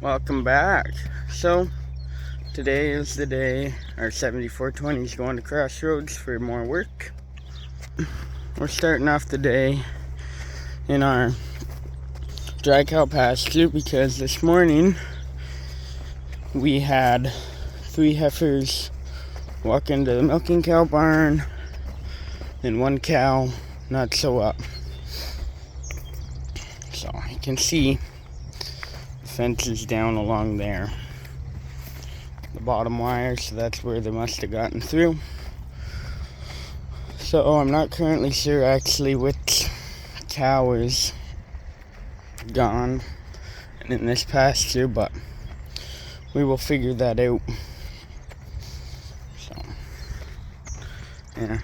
Welcome back. So today is the day our 7420 is going to Crossroads for more work. We're starting off the day in our dry cow pasture because this morning we had 3 heifers walk into the milking cow barn and 1 cow not so up. So you can see the fence is down along there, the bottom wire, so that's where they must have gotten through. So I'm not currently sure actually which cow is gone and in this pasture, but we will figure that out. So yeah,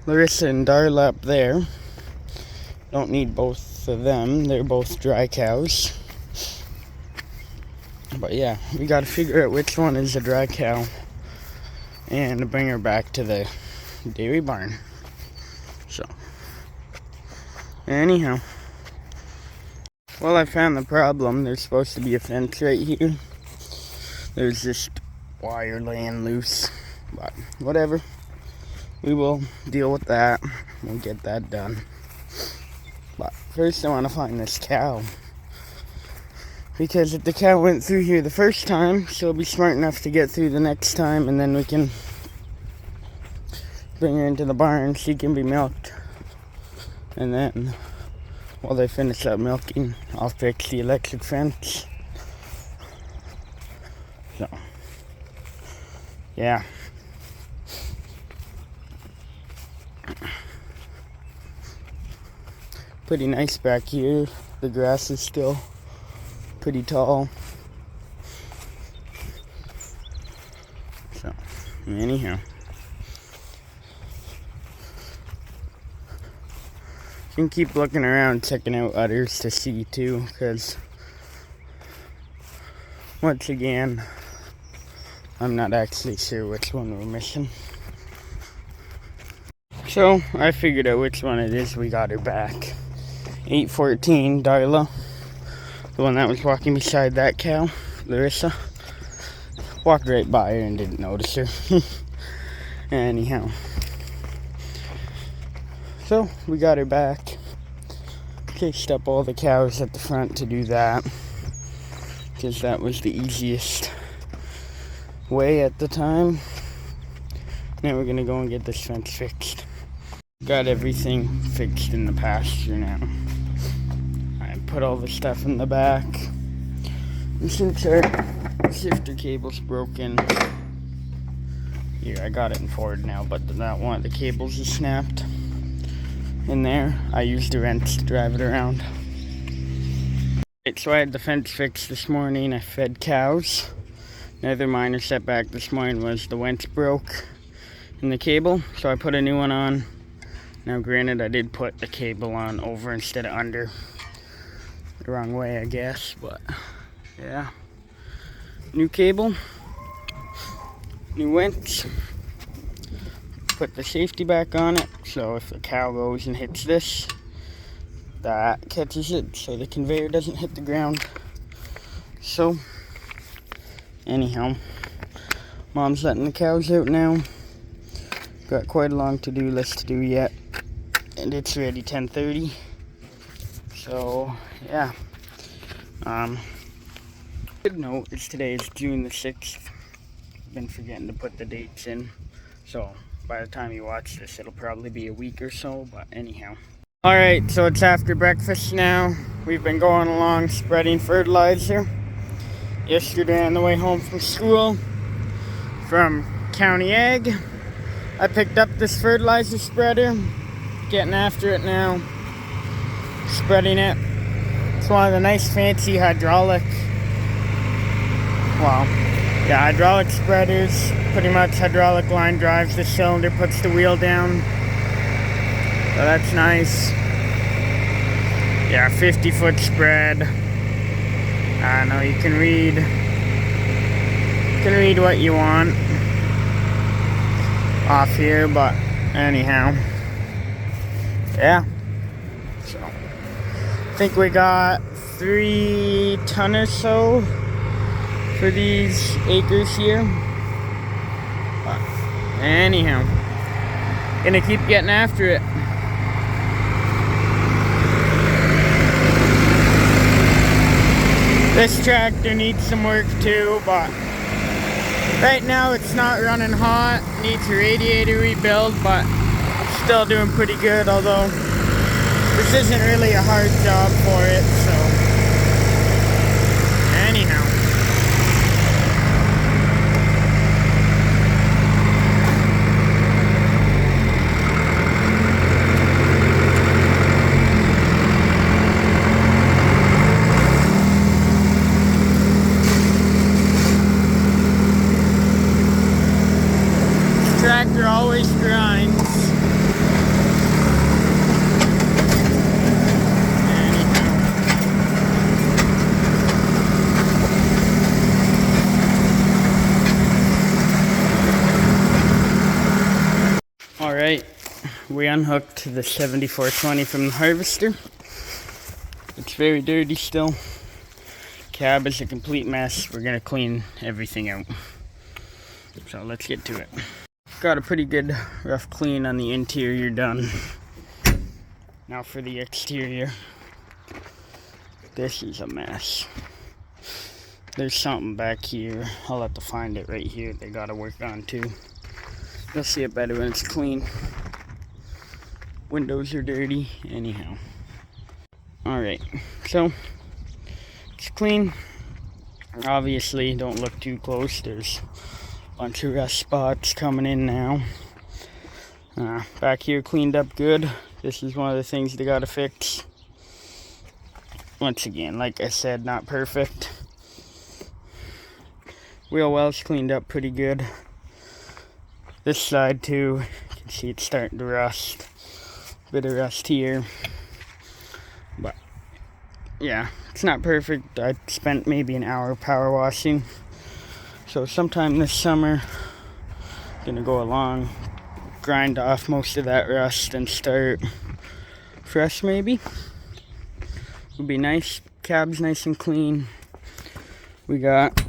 Larissa and Darla up there, don't need both of them, they're both dry cows. But yeah, we gotta figure out which one is a dry cow and bring her back to the dairy barn. So anyhow, well, I found the problem. There's supposed to be a fence right here. There's just wire laying loose, but whatever, we will deal with that. We'll get that done. But first I want to find this cow, because if the cow went through here the first time, she'll be smart enough to get through the next time, and then we can bring her into the barn. She can be milked, and then while they finish up milking, I'll fix the electric fence. So yeah, pretty nice back here. The grass is still pretty tall. So anyhow, you can keep looking around, checking out udders to see too, because once again, I'm not actually sure which one we're missing. So I figured out which one it is. We got her back. 814 Darla, the one that was walking beside that cow, Larissa, walked right by her and didn't notice her. Anyhow, so we got her back. Cased up all the cows at the front to do that, because that was the easiest way at the time. Now we're gonna go and get this fence fixed. Got everything fixed in the pasture now. I put all the stuff in the back. And since our shifter cable's broken, here, I got it in Ford now, but that one of the cables is snapped in there. I used a wrench to drive it around. So I had the fence fixed this morning. I fed cows. Another minor setback this morning was the wrench broke in the cable, so I put a new one on. Now granted, I did put the cable on over instead of under. The wrong way, I guess, but yeah. New cable, new wrench. Put the safety back on it, so if the cow goes and hits this, that catches it so the conveyor doesn't hit the ground. So anyhow, Mom's letting the cows out now. Got quite a long to-do list to do yet, and it's already 10:30. So yeah, good note is today is June the 6th. Been forgetting to put the dates in, so by the time you watch this, it'll probably be a week or so, but anyhow. Alright, so it's after breakfast now. We've been going along spreading fertilizer. Yesterday on the way home from school, from County Ag, I picked up this fertilizer spreader, getting after it now, spreading it. It's one of the nice fancy hydraulic spreaders. Pretty much hydraulic line drives the cylinder, puts the wheel down. So that's nice. Yeah, 50-foot spread. I don't know, you can read what you want off here, but anyhow, yeah. So I think we got 3 ton or so for these acres here. But anyhow, gonna keep getting after it. This tractor needs some work too, but right now it's not running hot. Needs a radiator rebuild, but still doing pretty good, although this isn't really a hard job for it, so anyhow. Tractor always grinds. Alright, we unhooked the 7420 from the harvester. It's very dirty still. Cab is a complete mess. We're gonna clean everything out. So let's get to it. Got a pretty good rough clean on the interior done. Now for the exterior. This is a mess. There's something back here. I'll have to find it right here. They gotta work on too. You'll see it better when it's clean. Windows are dirty. Anyhow. Alright, so it's clean. Obviously, don't look too close. There's a bunch of rust spots coming in now. Back here cleaned up good. This is one of the things they gotta fix. Once again, like I said, not perfect. Wheel wells cleaned up pretty good. This side too, you can see it's starting to rust. Bit of rust here. But yeah, it's not perfect. I spent maybe an hour power washing. So sometime this summer, gonna go along, grind off most of that rust and start fresh maybe. Would be nice. Cab's nice and clean. We got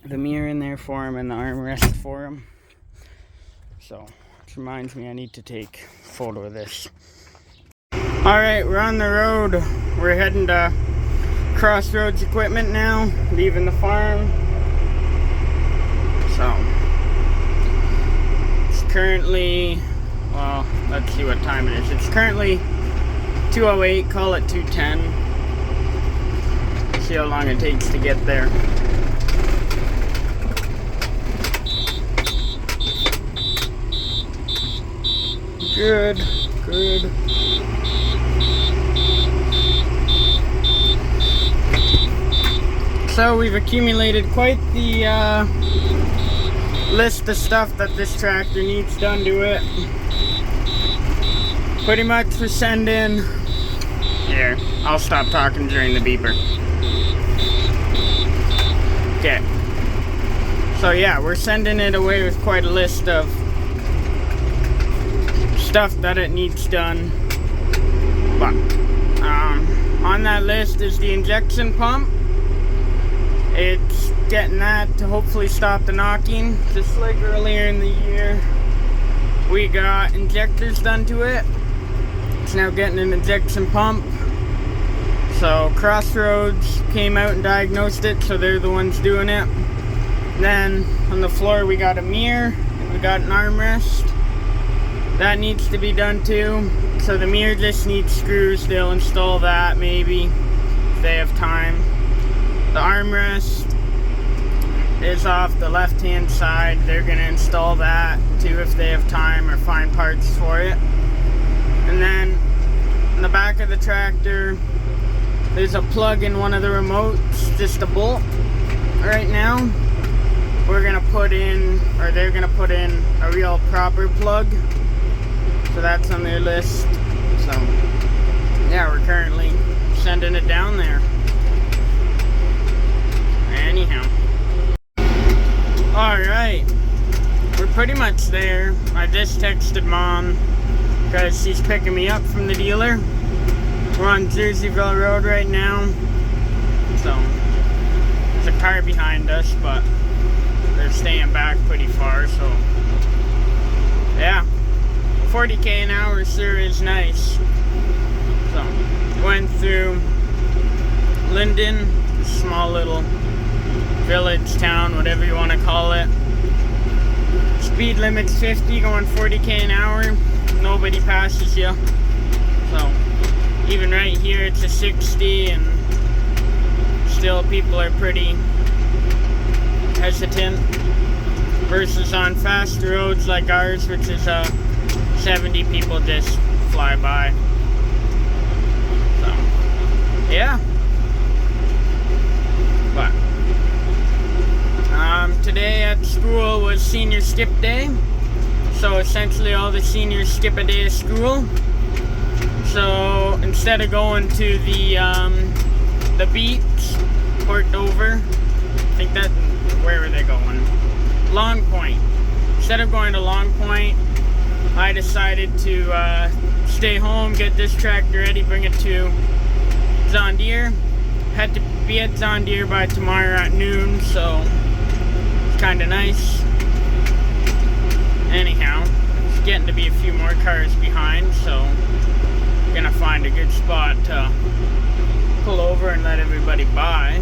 the mirror in there for him and the armrest for him. So, which reminds me I need to take a photo of this. Alright, we're on the road. We're heading to Crossroads Equipment now, leaving the farm. So, it's currently, well, let's see what time it is. It's currently 2:08, call it 2:10. See how long it takes to get there. Good, good. So we've accumulated quite the list of stuff that this tractor needs done to it. Pretty much we're sending... Here, I'll stop talking during the beeper. Okay. So yeah, we're sending it away with quite a list of stuff that it needs done. But on that list is the injection pump. It's getting that to hopefully stop the knocking. Just like earlier in the year, we got injectors done to it. It's now getting an injection pump. So Crossroads came out and diagnosed it, so they're the ones doing it. Then on the floor we got a mirror, we got an armrest. That needs to be done too. So the mirror just needs screws. They'll install that maybe if they have time. The armrest is off the left hand side. They're gonna install that too if they have time or find parts for it. And then in the back of the tractor, there's a plug in one of the remotes, just a bolt. Right now, we're gonna put in, or they're gonna put in a real proper plug. So that's on their list. So yeah, we're currently sending it down there. Anyhow. Alright. We're pretty much there. I just texted Mom because she's picking me up from the dealer. We're on Jerseyville Road right now. So there's a car behind us, but they're staying back pretty far, so yeah, 40k an hour sure is nice. So went through Linden, a small little village, town, whatever you want to call it. Speed limit's 50, going 40k an hour. Nobody passes you. So even right here it's a 60, and still people are pretty hesitant. Versus on faster roads like ours, which is 70, people just fly by. So yeah. But today at school was senior skip day, so essentially all the seniors skip a day of school. So instead of going to the beach, Port Dover, I think that, where were they going? Long Point. Instead of going to Long Point, I decided to stay home, get this tractor ready, bring it to John Deere. Had to be at John Deere by tomorrow at noon, so it's kind of nice. Anyhow, it's getting to be a few more cars behind, so I'm gonna find a good spot to pull over and let everybody by.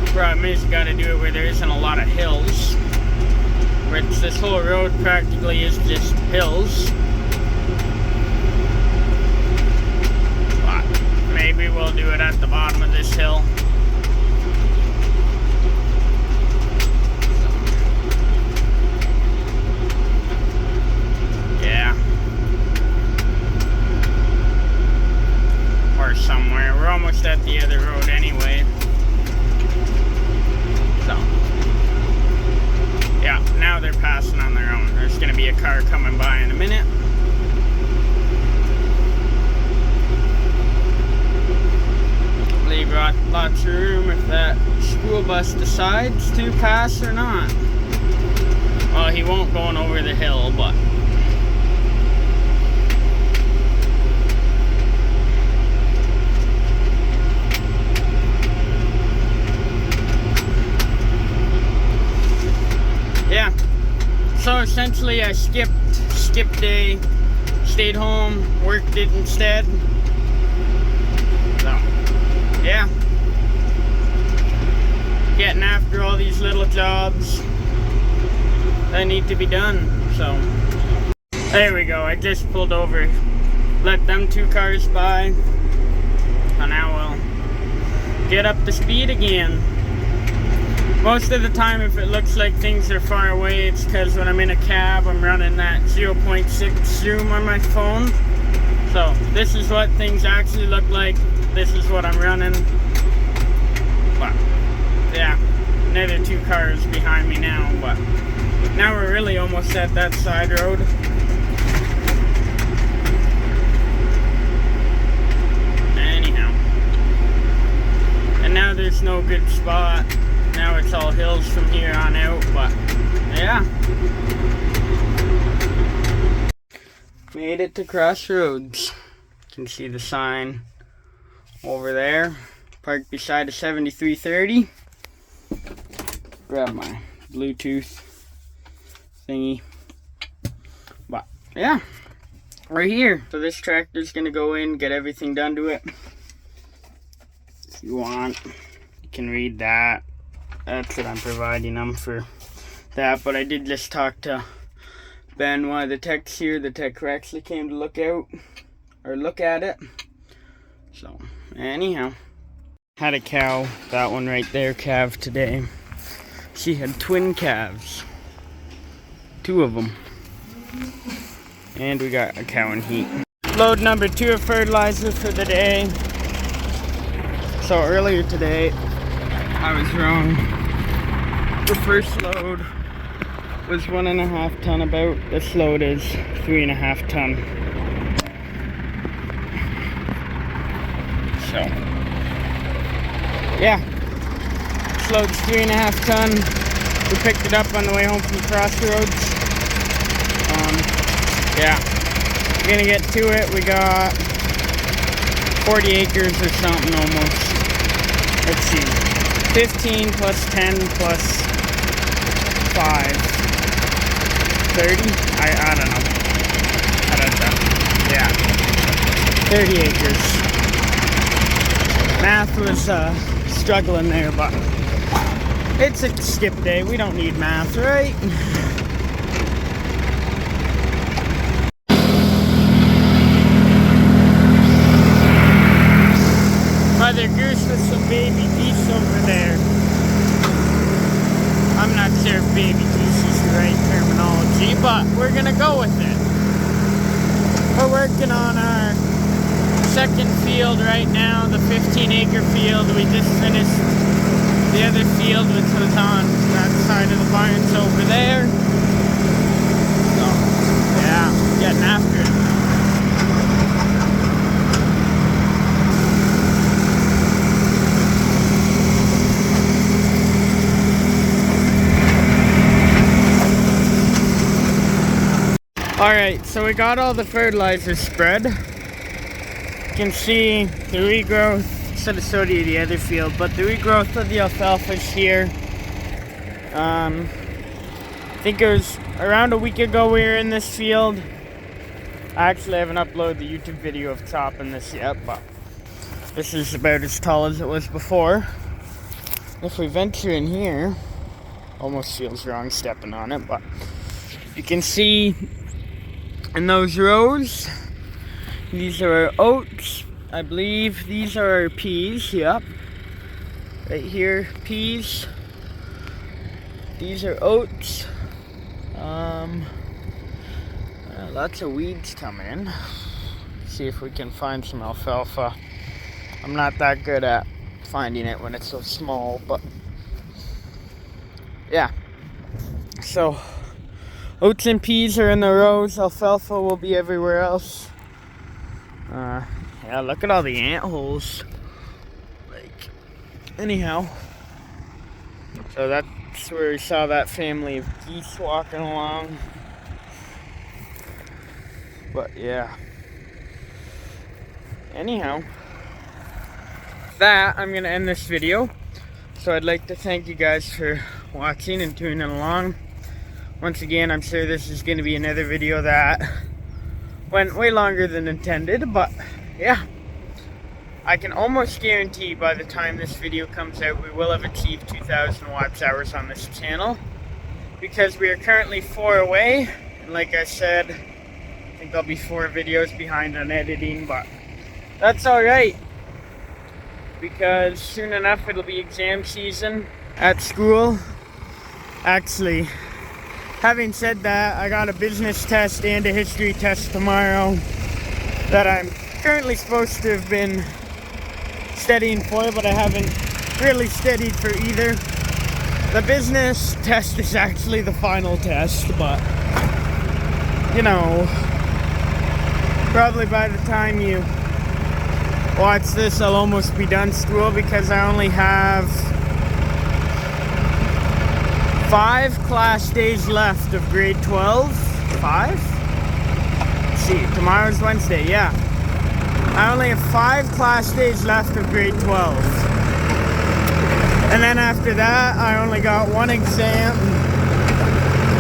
Problem is, you gotta do it where there isn't a lot of hills. Which this whole road practically is just hills. But maybe we'll do it at the bottom of this hill. Yeah. Or somewhere. We're almost at the other road anyway. So yeah, now they're passing on their own. There's gonna be a car coming by in a minute. Leave lots of room if that school bus decides to pass or not. Well, he won't going over the hill, but yeah. So essentially I skipped day, stayed home, worked it instead. So yeah, getting after all these little jobs that need to be done. So there we go, I just pulled over, let them two cars by, and now we'll get up to speed again. Most of the time, if it looks like things are far away, it's because when I'm in a cab, I'm running that 0.6 zoom on my phone. So this is what things actually look like. This is what I'm running. But yeah, another two cars behind me now. But now we're really almost at that side road. Anyhow, and now there's no good spot. Now it's all hills from here on out, but yeah. Made it to Crossroads. You can see the sign over there. Parked beside a 7330. Grab my Bluetooth thingy. But yeah, we're here. So this tractor's gonna go in, get everything done to it. If you want, you can read that. That's what I'm providing them for that. But I did just talk to Ben, one of the techs here. The tech who actually came to look at it. So anyhow, had a cow, that one right there, calved today. She had twin calves, 2 of them, and we got a cow in heat. Load number 2 of fertilizer for the day. So earlier today I was wrong. The first load was 1.5 ton about. This load is 3.5 ton. So yeah, this load's 3.5 ton. We picked it up on the way home from Crossroads. Yeah, we're gonna get to it. We got 40 acres or something almost. Let's see. 15 plus 10 plus 5. 30? I don't know. I don't know. Yeah. 30 acres. Math was struggling there, but it's a skip day. We don't need math, right? Mother Goose with some baby geese over there. I'm not sure if baby geese is the right terminology, but we're gonna go with it. We're working on our second field right now, the 15-acre field. We just finished the other field, which was on that side of the barns over there. So, yeah, getting after it. Alright, so we got all the fertilizer spread. You can see the regrowth, so do the other field, but the regrowth of the alfalfa is here. I think it was around a week ago we were in this field. I actually haven't uploaded the YouTube video of chopping this yet, but this is about as tall as it was before. If we venture in here, almost feels wrong stepping on it, but you can see in those rows, these are our oats. I believe these are our peas. Yep. Right here, peas. These are oats. Lots of weeds coming in. See if we can find some alfalfa. I'm not that good at finding it when it's so small, but yeah. So oats and peas are in the rows. Alfalfa will be everywhere else. Yeah, look at all the ant holes. Like, anyhow. So that's where we saw that family of geese walking along. But yeah. Anyhow. That, I'm going to end this video. So I'd like to thank you guys for watching and tuning along. Once again, I'm sure this is going to be another video that went way longer than intended, but yeah. I can almost guarantee by the time this video comes out, we will have achieved 2,000 watch hours on this channel, because we are currently 4 away, and like I said, I think I'll be 4 videos behind on editing, but that's alright, because soon enough it'll be exam season at school. Actually, having said that, I got a business test and a history test tomorrow that I'm currently supposed to have been studying for, but I haven't really studied for either. The business test is actually the final test, but you know, probably by the time you watch this, I'll almost be done school, because I only have 5 class days left of grade 12. 5? Let's see, tomorrow's Wednesday, yeah. I only have 5 class days left of grade 12. And then after that, I only got 1 exam.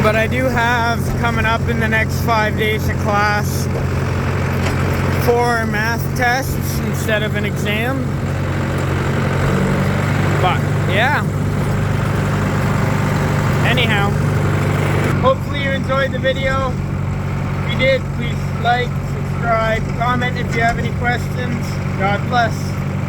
But I do have, coming up in the next 5 days of class, 4 math tests instead of an exam. But, yeah. Anyhow, hopefully you enjoyed the video. If you did, please like, subscribe, comment if you have any questions. God bless.